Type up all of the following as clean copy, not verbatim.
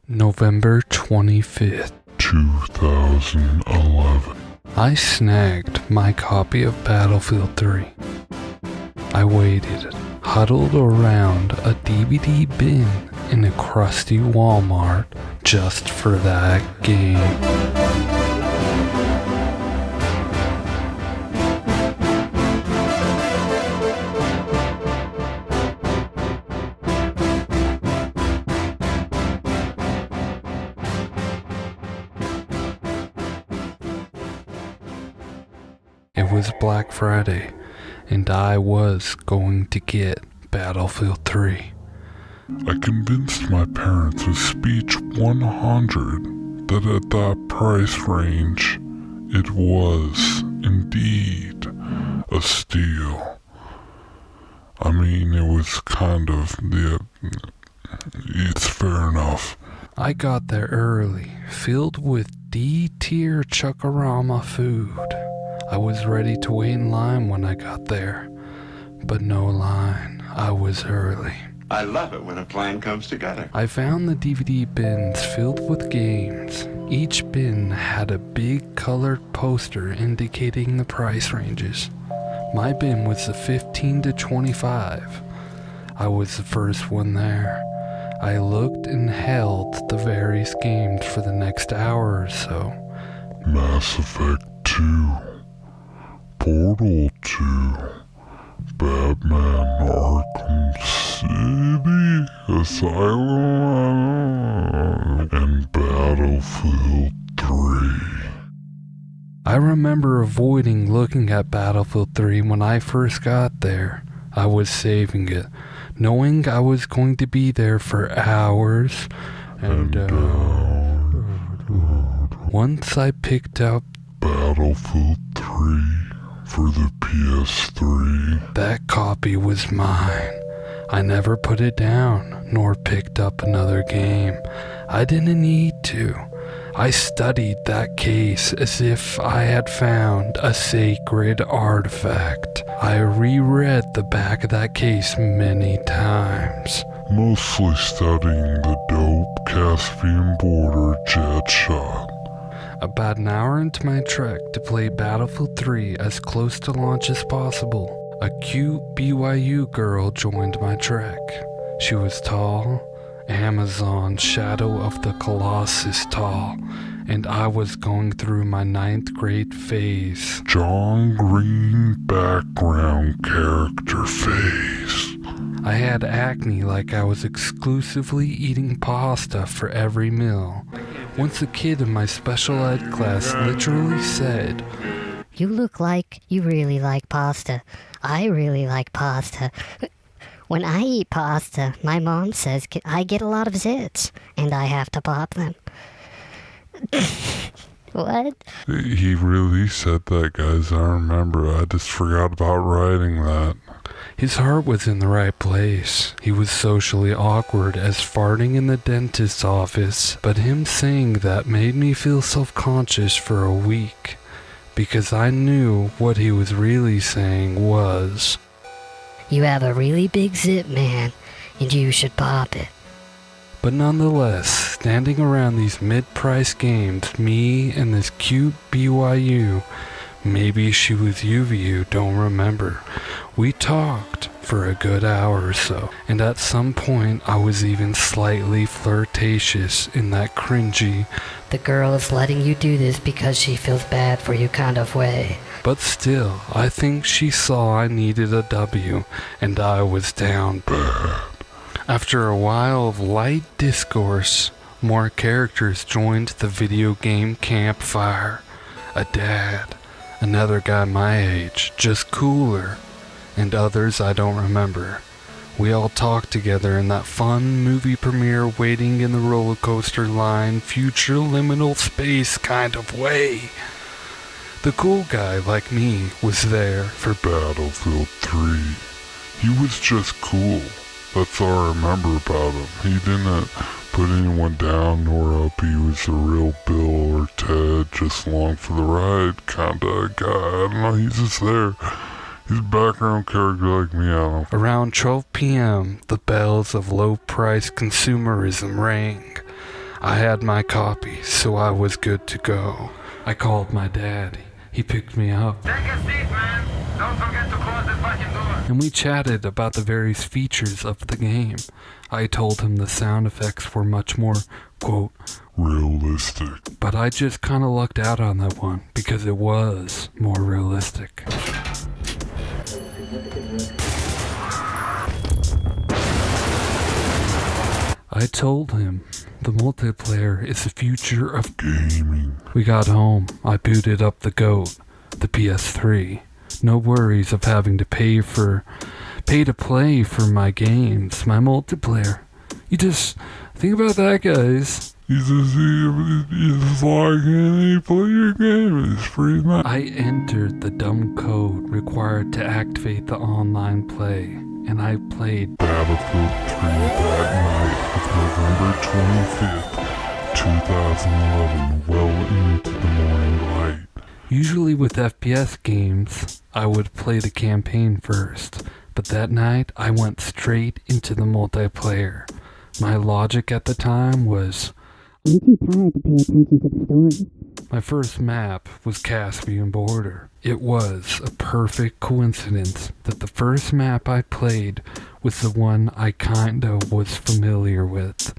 November 25th, 2011. I snagged my copy of Battlefield 3. I waited, huddled around a DVD bin in a crusty Walmart just for that game. It was Black Friday, and I was going to get Battlefield 3. I convinced my parents with speech 100 that at that price range, it was indeed a steal. I mean, it was kind of it's fair enough. I got there early, filled with D-tier Chuckarama food. I was ready to wait in line when I got there, but no line. I was early. I love it when a plan comes together. I found the DVD bins filled with games. Each bin had a big colored poster indicating the price ranges. My bin was the 15 to 25. I was the first one there. I looked and held the various games for the next hour or so. Mass Effect 2, Portal 2, Batman Arkham City Asylum, and Battlefield 3. I remember avoiding looking at Battlefield 3 when I first got there. I was saving it, knowing I was going to be there for hours, and once I picked up Battlefield 3 for the PS3. That copy was mine. I never put it down, nor picked up another game. I didn't need to. I studied that case as if I had found a sacred artifact. I reread the back of that case many times. Mostly studying the dope Caspian border jet shot. About an hour into my trek to play Battlefield 3 as close to launch as possible, a cute BYU girl joined my trek. She was tall, Amazon Shadow of the Colossus tall, and I was going through my 9th grade phase. John Green background character phase. I had acne like I was exclusively eating pasta for every meal. Once a kid in my special ed class literally said, "You look like you really like pasta. I really like pasta. When I eat pasta, my mom says I get a lot of zits, and I have to pop them." What? He really said that, guys. I remember. I just forgot about writing that. His heart was in the right place. He was socially awkward as farting in the dentist's office, but him saying that made me feel self-conscious for a week, because I knew what he was really saying was, "You have a really big zit, man, and you should pop it." But nonetheless, standing around these mid-price games, me and this cute BYU, maybe she was UVU, don't remember, we talked for a good hour or so, and at some point I was even slightly flirtatious in that cringy, "The girl is letting you do this because she feels bad for you" kind of way. But still, I think she saw I needed a W, and I was down bad. After a while of light discourse, more characters joined the video game campfire. A dad, another guy my age, just cooler, and others I don't remember. We all talked together in that fun movie premiere waiting in the roller coaster line, future liminal space kind of way. The cool guy like me was there for Battlefield 3. He was just cool. That's all I remember about him. He didn't put anyone down nor up. He was a real Bill or Ted, just along for the ride kind of guy. I don't know, he's just there. He's a background character like me, I don't know. Around 12 p.m., the bells of low-price consumerism rang. I had my copy, so I was good to go. I called my dad. He picked me up. Take a seat, man. Don't forget to close the fucking door. And we chatted about the various features of the game. I told him the sound effects were much more, quote, realistic. but I just kinda lucked out on that one because it was more realistic. I told him the multiplayer is the future of Gaming. We got home. I booted up the GOAT, the PS3. No worries of having to pay to play for my games, my multiplayer. You just think about that, guys. You just log in and you play your game. It's free night. I entered the dumb code required to activate the online play, and I played. Battlefield 3 that night of November 25th, 2011, well into the morning light. Usually with FPS games, I would play the campaign first, but that night I went straight into the multiplayer. My logic at the time was, I'm too tired to pay attention to the story. my first map was Caspian Border. It was a perfect coincidence that the first map I played was the one I kinda was familiar with.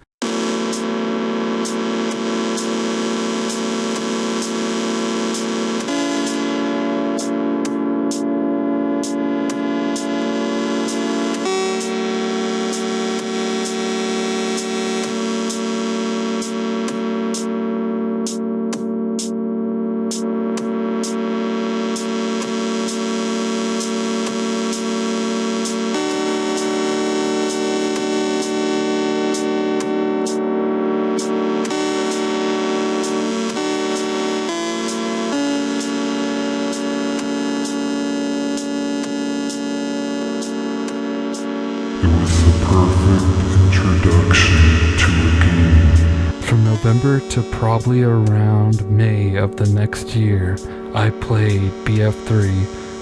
It was the perfect introduction to a game. From November to probably around May of the next year, I played BF3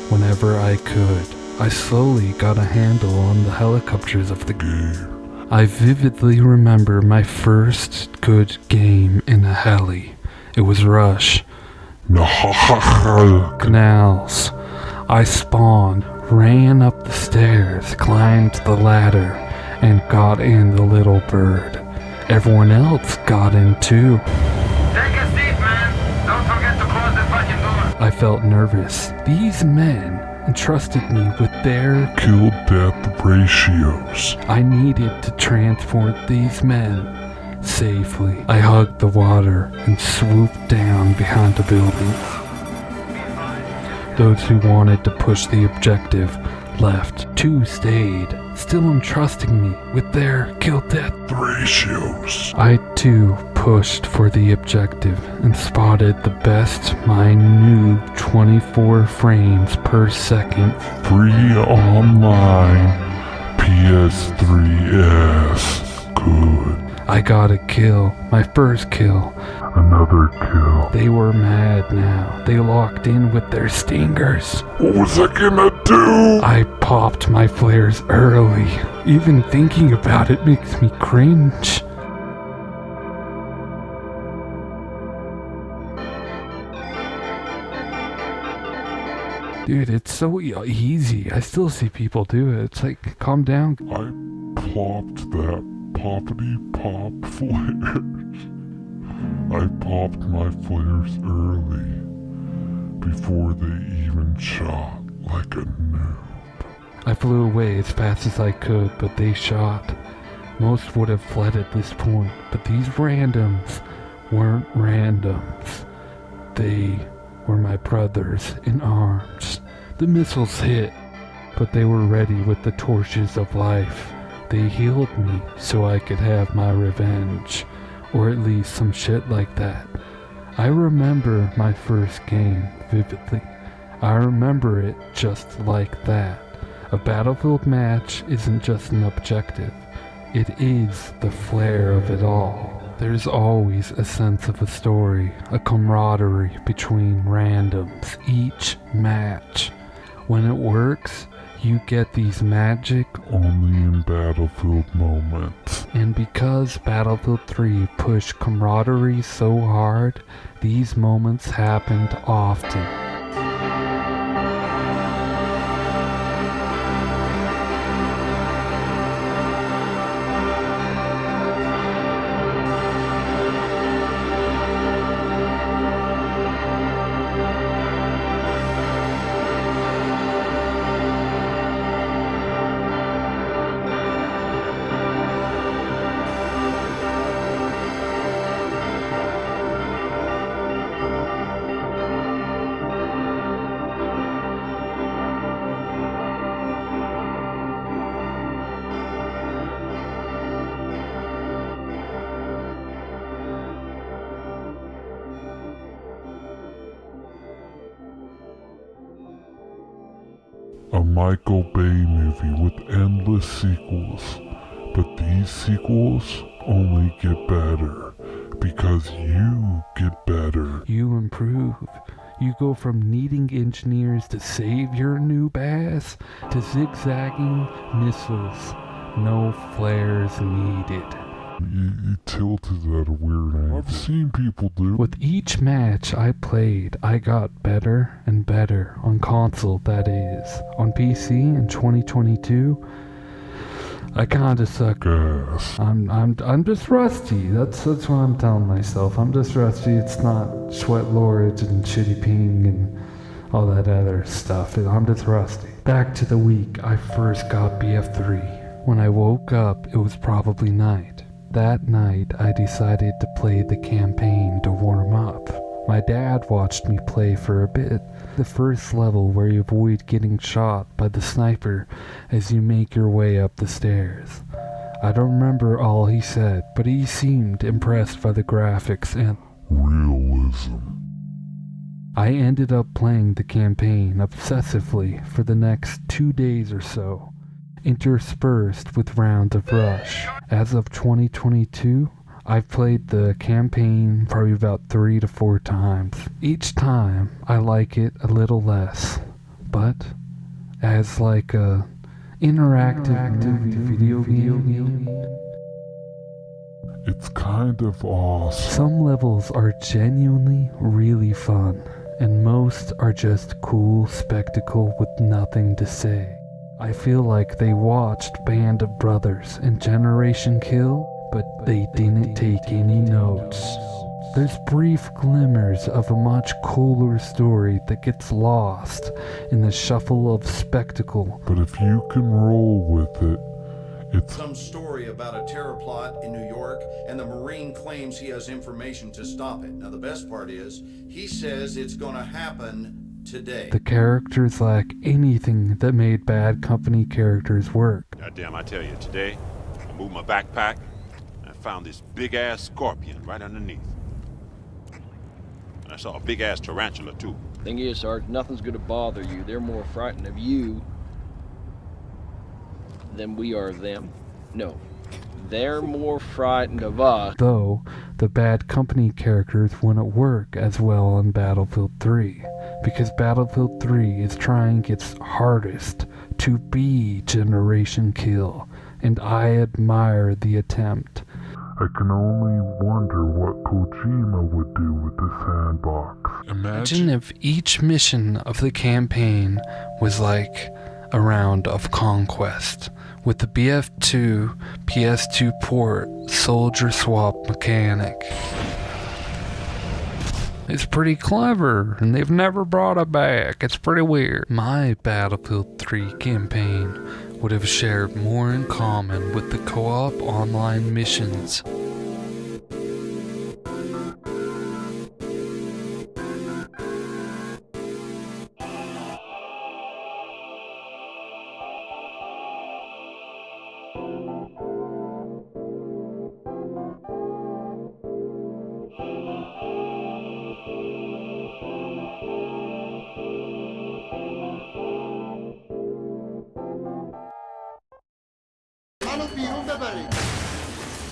whenever I could. I slowly got a handle on the helicopters of the game. I vividly remember my first good game in a heli. It was Rush. Canals. I spawned, ran up the stairs, climbed the ladder, and got in the little bird. Everyone else got in too. Take a seat, man. Don't forget to close the fucking door. I felt nervous. These men entrusted me with their Kill-death ratios. I needed to transport these men safely. I hugged the water and swooped down behind the building. Those who wanted to push the objective left. Two stayed, still entrusting me with their kill-death Ratios. I too pushed for the objective and spotted the best my new 24 frames per second. Free online. PS3S. Good. I got a kill, my first kill. Another kill. They were mad now. They locked in with their stingers. What was I gonna do? I popped my flares early. Even thinking about it makes me cringe. Dude, it's so easy. I still see people do it. It's like, calm down. I plopped that poppity pop flares. I popped my flares early, before they even shot, like a noob. I flew away as fast as I could, but they shot. Most would have fled at this point, but these randoms weren't randoms. They were my brothers in arms. The missiles hit, but they were ready with the torches of life. They healed me so I could have my revenge, or at least some shit like that. I remember my first game vividly. I remember it just like that. A Battlefield match isn't just an objective. It is the flair of it all. There's always a sense of a story, a camaraderie between randoms each match. When it works, You get these magic, only in Battlefield moments. and because Battlefield 3 pushed camaraderie so hard, these moments happened often. A Michael Bay movie with endless sequels, but these sequels only get better because you get better. You improve. You go from needing engineers to save your noob ass to zigzagging missiles. No flares needed. You tilted at a weird angle. I've seen people do. With each match I played, I got better and better on console, that is. On PC in 2022, I kinda suck. Gas. I'm just rusty. That's what I'm telling myself. I'm just rusty. It's not sweat lords and shitty ping and all that other stuff. I'm just rusty. Back to the week I first got BF3. When I woke up, it was probably night. That night, I decided to play the campaign to warm up. My dad watched me play for a bit. The first level where you avoid getting shot by the sniper as you make your way up the stairs. I don't remember all he said, but he seemed impressed by the graphics and Realism. I ended up playing the campaign obsessively for the next 2 days or so, interspersed with rounds of Rush. As of 2022, I've played the campaign probably about 3 to 4 times. Each time, I like it a little less, but as like a interactive movie video game, It's kind of awesome. some levels are genuinely really fun, and most are just cool spectacle with nothing to say. I feel like they watched Band of Brothers and Generation Kill, but they didn't take any notes. There's brief glimmers of a much cooler story that gets lost in the shuffle of spectacle. But if you can roll with it, it's Some story about a terror plot in New York, and the Marine claims he has information to stop it. Now, the best part is, he says it's gonna happen today. The characters lack anything that made Bad Company characters work. Goddamn, I tell you, today, I moved my backpack, and I found this big-ass scorpion right underneath. And I saw a big-ass tarantula, too. Thing is, Sarge, nothing's gonna bother you. They're more frightened of you than we are of them. No. They're more frightened of us. Though, the Bad Company characters wouldn't work as well on Battlefield 3, because Battlefield 3 is trying its hardest to be Generation Kill, and I admire the attempt. I can only wonder what Kojima would do with this sandbox. Imagine if each mission of the campaign was like a round of conquest, with the BF2 PS2 port soldier swap mechanic. It's pretty clever, and they've never brought it back. It's pretty weird. My Battlefield 3 campaign would have shared more in common with the co-op online missions.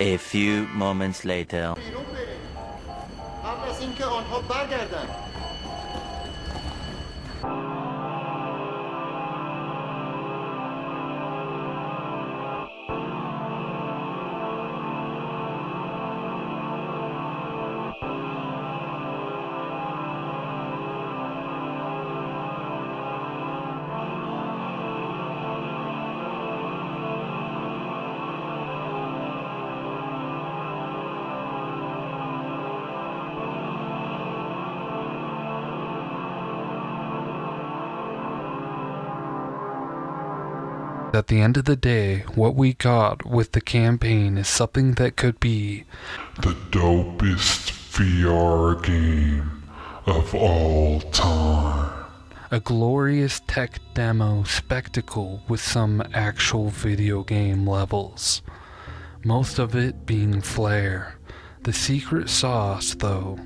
A few moments later. قبل از اینکه آنها برگردند. 「At the end of the day, what we got with the campaign is something that could be the dopest VR game of all time. a glorious tech demo spectacle with some actual video game levels. Most of it being flair. The secret sauce, though,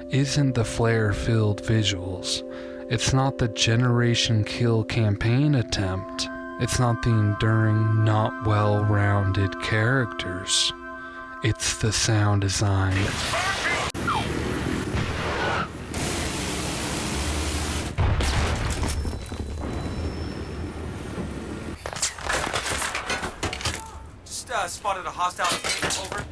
isn't the flair-filled visuals. It's not the generation kill campaign attempt. It's not the enduring, not well-rounded characters. It's the sound design. Just spotted a hostile team. Over.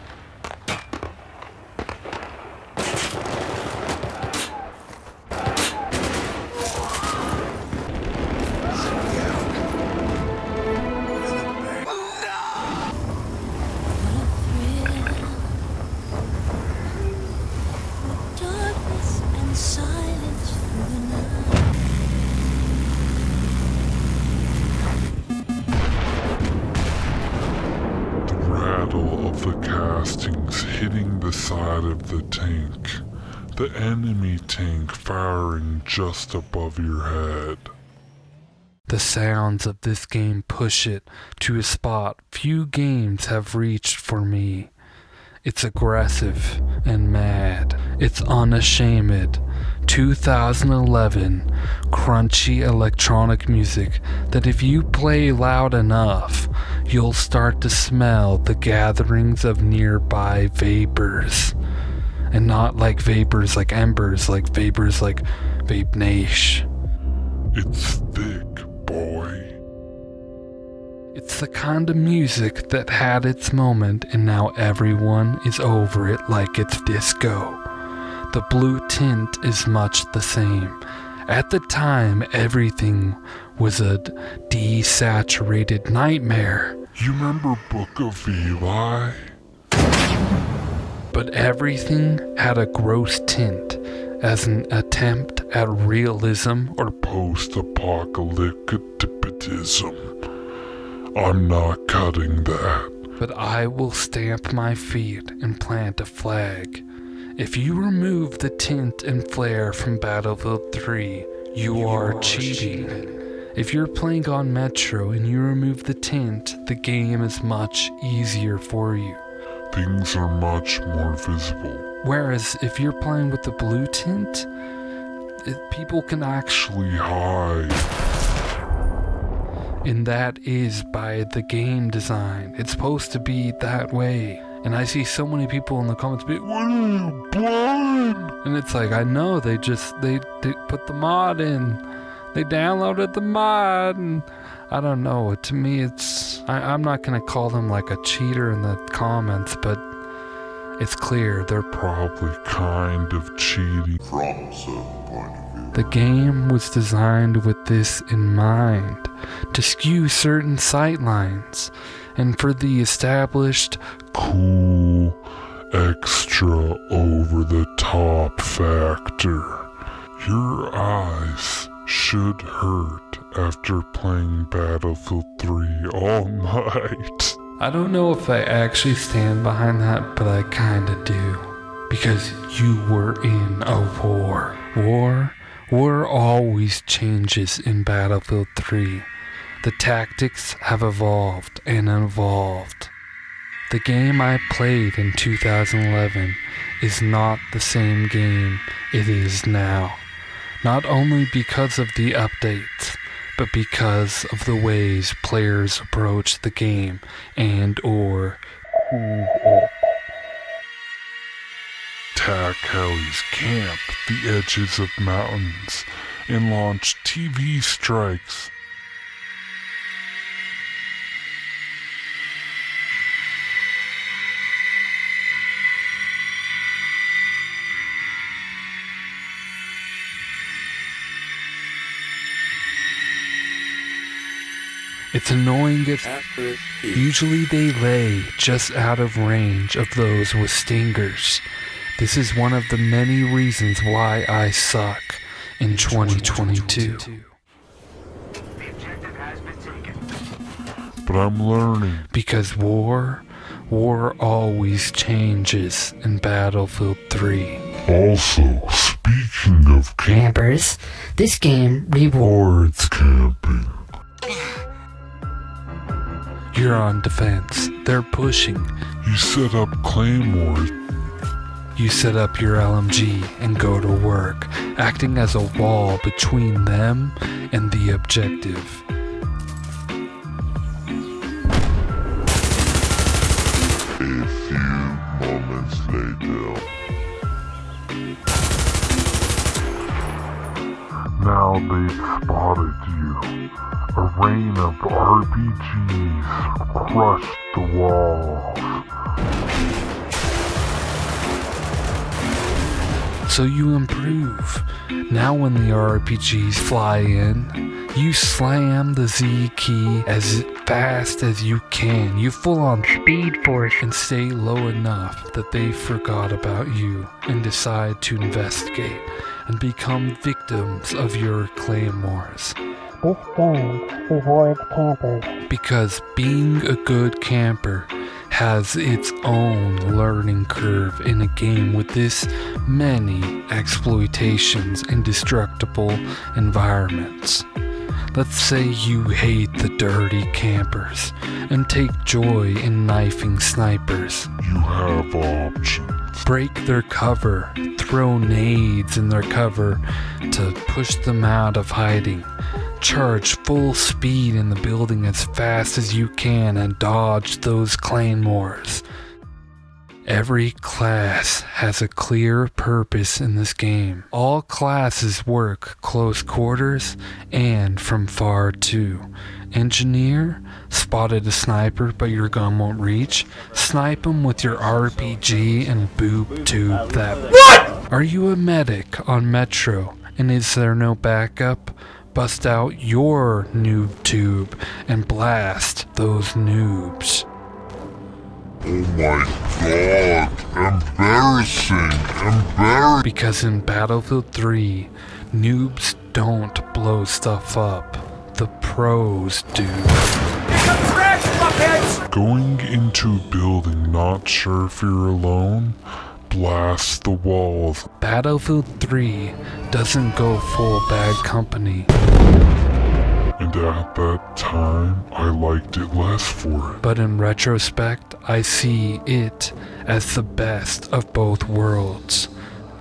The castings hitting the side of the tank, the enemy tank firing just above your head. The sounds of this game push it to a spot few games have reached for me. It's aggressive and mad. It's unashamed. 2011 crunchy electronic music that if you play loud enough, you'll start to smell the gatherings of nearby vapors. And not like vapors like embers, like vapors like Vape Nation. It's thick, boy. It's the kind of music that had its moment and now everyone is over it like it's disco. The blue tint is much the same. At the time, everything was a desaturated nightmare. You remember Book of Eli? But everything had a gross tint as an attempt at realism or post-apocalypticism. I'm not cutting that. But I will stamp my feet and plant a flag. If you remove the tint and flair from Battlefield 3, you are cheating. If you're playing on Metro and you remove the tint, the game is much easier for you. Things are much more visible. Whereas if you're playing with the blue tint, people can actually hide. And that is by the game design. It's supposed to be that way. And I see so many people in the comments be, "What are you, blind?" And it's like, I know, they put the mod in. They downloaded the mod, and I don't know. To me, I'm not going to call them like a cheater in the comments, but it's clear they're probably kind of cheating from a certain point of view. The game was designed with this in mind, to skew certain sightlines, and for the established, cool, extra over-the-top factor. Your eyes should hurt after playing Battlefield 3 all night. I don't know if I actually stand behind that, but I kinda do. Because you were in a war. War always changes in Battlefield 3. The tactics have evolved and evolved. The game I played in 2011 is not the same game it is now. Not only because of the updates, but because of the ways players approach the game and/or attack helis, camp the edges of mountains, and launch TV strikes. It's annoying as usually they lay just out of range of those with stingers. This is one of the many reasons why I suck in 2022. The objective has been taken. but I'm learning. Because war always changes in Battlefield 3. Also, speaking of Campers, this game rewards camping. You're on defense. They're pushing. You set up claymores. You set up your LMG and go to work, acting as a wall between them and the objective. A few moments later. Now they've spotted you. A rain of RPGs crushed the walls. So you improve. Now when the RPGs fly in, you slam the Z key as fast as you can. You full on speed force and stay low enough that they forgot about you and decide to investigate and become victims of your claymores. This game rewards campers. Because being a good camper has its own learning curve in a game with this many exploitations and destructible environments. Let's say you hate the dirty campers and take joy in knifing snipers. You have options. Break their cover, throw nades in their cover to push them out of hiding. Charge full speed in the building as fast as you can and dodge those claymores. Every class has a clear purpose in this game. All classes work close quarters and from far too. Engineer, spotted a sniper but your gun won't reach. Snipe him with your RPG and boob tube that. What? Are you a medic on Metro and is there no backup? Bust out your noob tube and blast those noobs. Oh my god, embarrassing. Because in Battlefield 3, noobs don't blow stuff up. The pros do. Going into a building not sure if you're alone, blast the walls. Battlefield 3 doesn't go full bad company. And at that time, I liked it less for it. But in retrospect, I see it as the best of both worlds.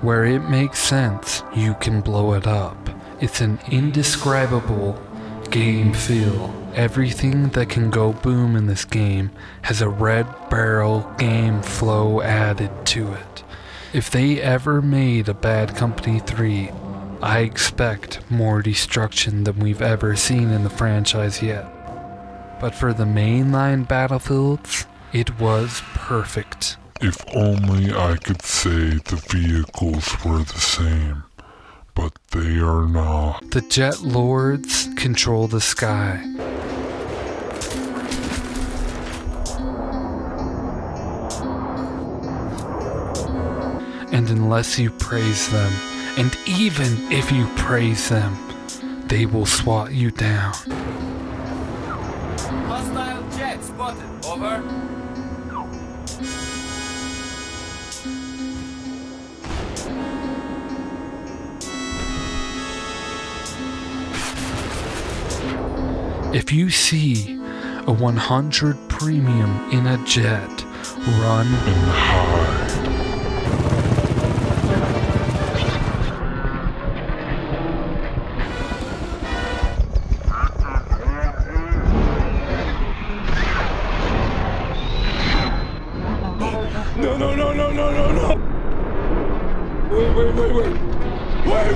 Where it makes sense, you can blow it up. It's an indescribable game feel. Everything that can go boom in this game has a red barrel game flow added to it. If they ever made a Bad Company 3, I expect more destruction than we've ever seen in the franchise yet. But for the mainline Battlefields, it was perfect. If only I could say the vehicles were the same, but they are not. The Jet Lords control the sky. And unless you praise them, and even if you praise them, they will swat you down. Hostile jet spotted. Over. If you see a 100 premium in a jet, run and hide. No. Wait.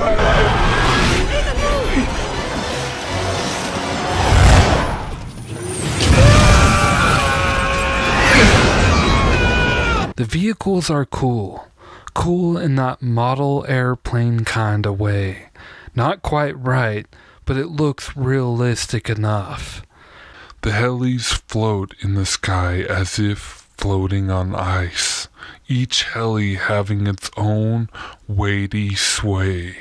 The vehicles are cool. Cool in that model airplane kinda way. Not quite right, but it looks realistic enough. The helis float in the sky as if floating on ice, each heli having its own weighty sway.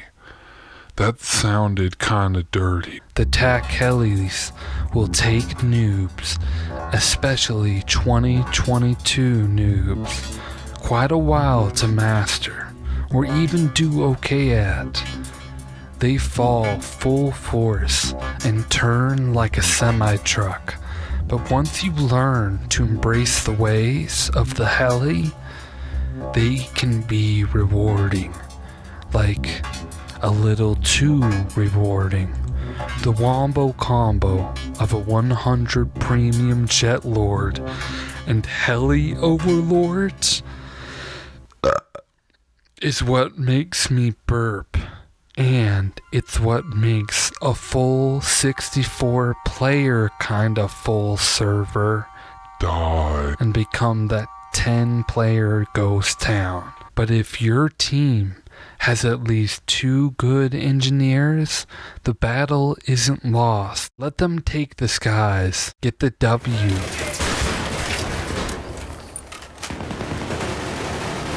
That sounded kinda dirty. The TAC helis will take noobs, especially 2022 noobs, quite a while to master, or even do okay at. They fall full force and turn like a semi-truck, but once you learn to embrace the ways of the heli, they can be rewarding, like a little too rewarding. The wombo combo of a 100 premium jet lord and heli overlords is what makes me burp, and it's what makes a full 64 player kind of full server die and become that 10 player ghost town. But if your team has at least 2 good engineers, the battle isn't lost. Let them take the skies, get the W,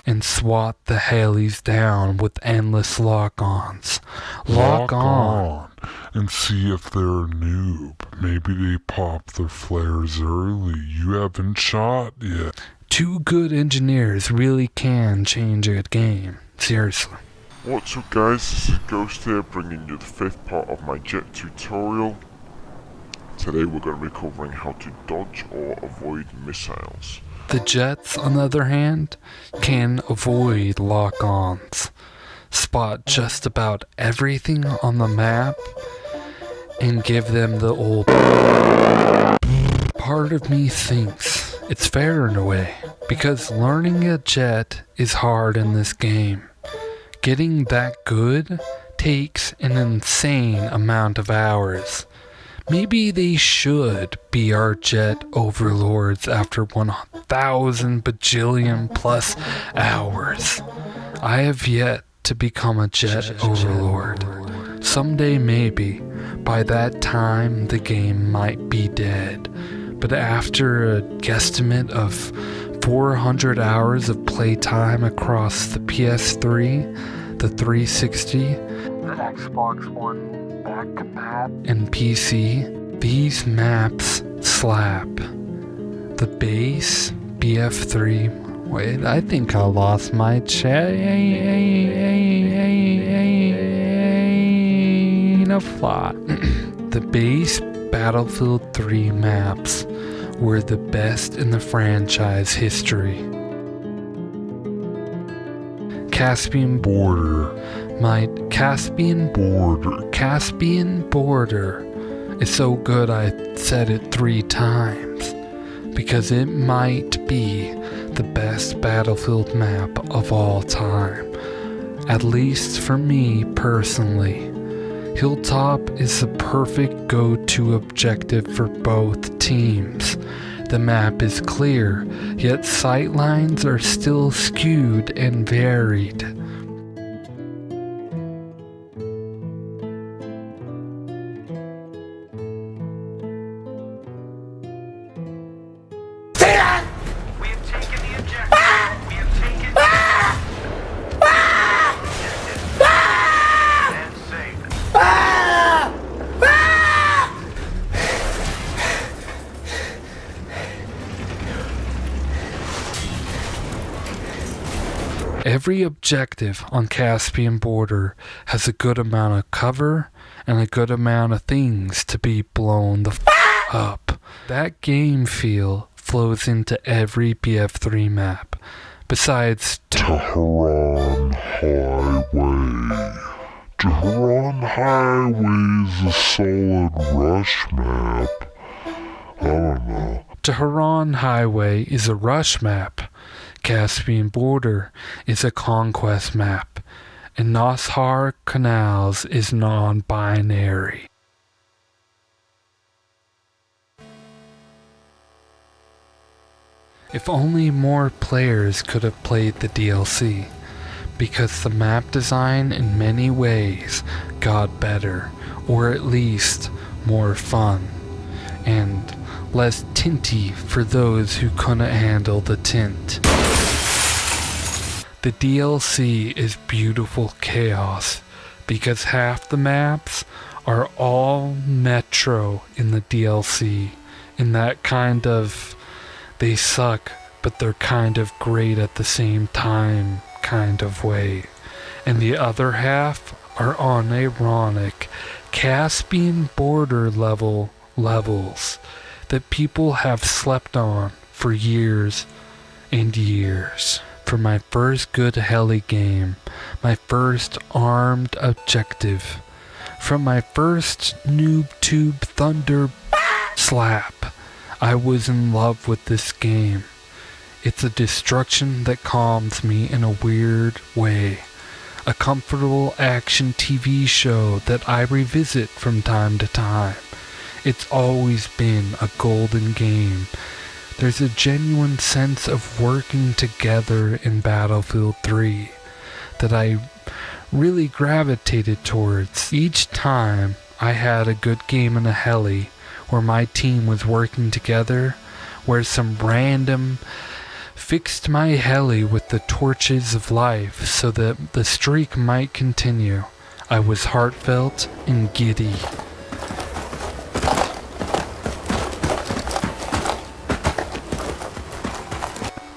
and swat the helis down with endless lock-ons. Lock on and see if they're a noob. Maybe they pop their flares early. You haven't shot yet. 2 good engineers really can change a game. Seriously. What's up guys, this is Ghost here bringing you the 5th part of my jet tutorial. Today we're going to be covering how to dodge or avoid missiles. The jets, on the other hand, can avoid lock-ons, spot just about everything on the map, and give them the old... Part of me thinks it's fair in a way, because learning a jet is hard in this game. Getting that good takes an insane amount of hours. Maybe they should be our jet overlords after 1,000 bajillion plus hours. I have yet to become a jet overlord. Someday maybe. By that time the game might be dead. But after a guesstimate of 400 hours of playtime across the PS3, the 360, the Xbox One back compat, and PC, these maps slap. The base BF3. Wait, I think I lost my chain of thought. The base Battlefield 3 maps were the best in the franchise history. Caspian Border is so good I said it 3 times, because it might be the best Battlefield map of all time, at least for me personally. Hilltop is the perfect go-to objective for both teams. The map is clear, yet sightlines are still skewed and varied. Every objective on Caspian Border has a good amount of cover and a good amount of things to be blown the up. That game feel flows into every BF3 map, besides Tehran Highway. Tehran Highway is a solid rush map. I don't know. Tehran Highway is a rush map. Caspian Border is a conquest map, and Nashar Canals is non-binary. If only more players could have played the DLC, because the map design in many ways got better, or at least more fun, and less tinty for those who couldn't handle the tint. The DLC is beautiful chaos, because half the maps are all Metro in the DLC, in that kind of they suck but they're kind of great at the same time kind of way. And the other half are unironic Caspian border levels that people have slept on for years and years. For my first good heli game, my first armed objective, from my first noob tube thunder slap, I was in love with this game. It's a destruction that calms me in a weird way. A comfortable action TV show that I revisit from time to time. It's always been a golden game. There's a genuine sense of working together in Battlefield 3 that I really gravitated towards. Each time I had a good game in a heli where my team was working together, where some random fixed my heli with the torches of life so that the streak might continue, I was heartfelt and giddy.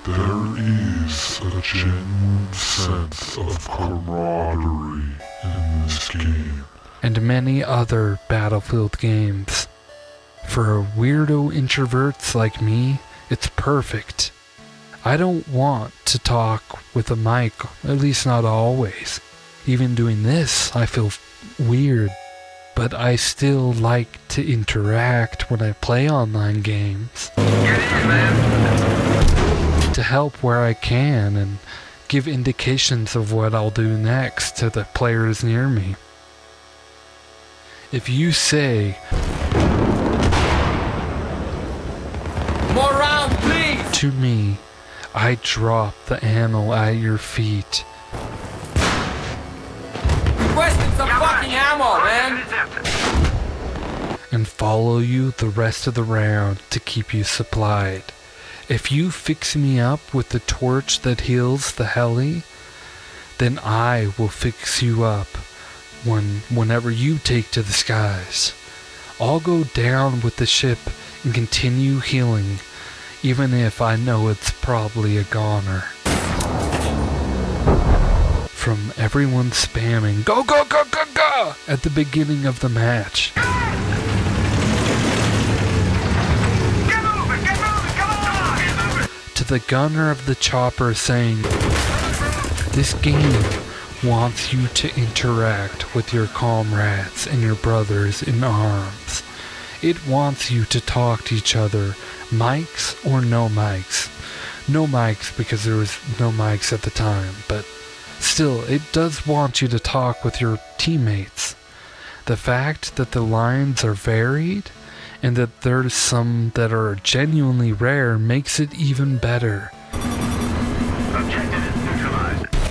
There is a genuine sense of camaraderie in this game. And many other Battlefield games. For weirdo introverts like me, it's perfect. I don't want to talk with a mic, at least not always. Even doing this, I feel weird. But I still like to interact when I play online games. To help where I can and give indications of what I'll do next to the players near me. If you say, More round, please! To me, I drop the ammo at your feet. Requesting some fucking ammo, man! And follow you the rest of the round to keep you supplied. If you fix me up with the torch that heals the heli, then I will fix you up whenever you take to the skies. I'll go down with the ship and continue healing, even if I know it's probably a goner. From everyone spamming, go, go, go, go, go, at the beginning of the match. To the gunner of the chopper saying, this game wants you to interact with your comrades and your brothers in arms. It wants you to talk to each other, mics or no mics. No mics because there was no mics at the time, but still, it does want you to talk with your teammates. The fact that the lines are varied and that there's some that are genuinely rare makes it even better. Objective is neutralized.